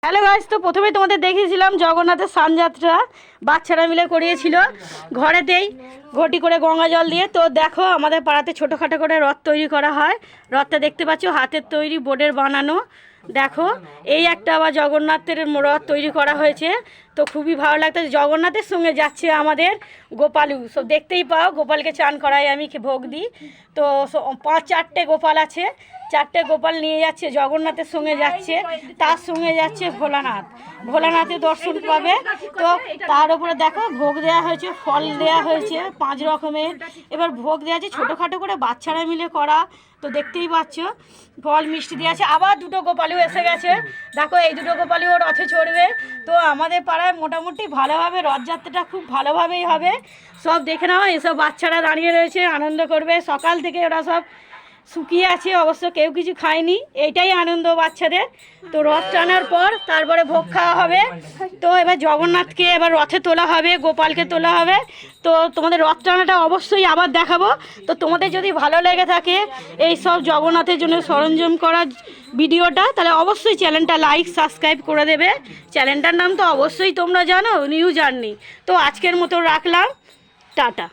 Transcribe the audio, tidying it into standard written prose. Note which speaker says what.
Speaker 1: Hello guys, তো প্রথমে তোমাদের দেখিয়েছিলাম জগন্নাথের স্নানযাত্রা বাচ্চারা মিলে করিয়েছিল ঘরেতেই ঘটি করে গঙ্গা জল দিয়ে। তো দেখো আমাদের পাড়াতে ছোটোখাটো করে রথ তৈরি করা হয়। রথটা দেখতে পাচ্ছ হাতের তৈরি, বোর্ডের বানানো। দেখো এই একটা আবার জগন্নাথের রথ তৈরি করা হয়েছে। তো খুবই ভালো লাগতেছে। জগন্নাথের সঙ্গে যাচ্ছে আমাদের গোপালু, সব দেখতেই পাও। গোপালকে চান করাই, আমি ভোগ দিই। তো 4টে গোপাল আছে, 4টে গোপাল নিয়ে যাচ্ছে, জগন্নাথের সঙ্গে যাচ্ছে, তার সঙ্গে যাচ্ছে ভোলানাথ। ভোলানাথের দর্শন পাবে। তো তার উপরে দেখো ভোগ দেওয়া হয়েছে, ফল দেওয়া হয়েছে 5 রকমের। এবার ভোগ দেওয়া আছে ছোটোখাটো করে বাচ্চারা মিলে করা। তো দেখতেই পাচ্ছ ফল মিষ্টি দিয়ে আছে। আবার 2টো গোপালু এসে গেছে, দেখো এই 2টো গোপালুও রথে চড়বে। তো আমাদের পাড়ায় মোটামুটি ভালোভাবে রথযাত্রাটা খুব ভালোভাবেই হবে। সব দেখে নাও, এসব বাচ্চারা দাঁড়িয়ে রয়েছে, আনন্দ করবে। সকাল থেকে ওরা সব শুকিয়ে আছে, অবশ্য কেউ কিছু খায়নি। এইটাই আনন্দ বাচ্চাদের। তো রথ টানার পর তারপরে ভোগ খাওয়া হবে। তো এবার জগন্নাথকে এবার রথে তোলা হবে, গোপালকে তোলা হবে। তো তোমাদের রথ টানাটা অবশ্যই আবার দেখাবো। তো তোমাদের যদি ভালো লেগে থাকে এই সব জগন্নাথের জন্য সরঞ্জাম করা ভিডিওটা, তাহলে অবশ্যই চ্যানেলটা লাইক সাবস্ক্রাইব করে দেবে। চ্যানেলটার নাম তো অবশ্যই তোমরা জানো, নিউ জার্নি। তো আজকের মতো রাখলাম, টাটা।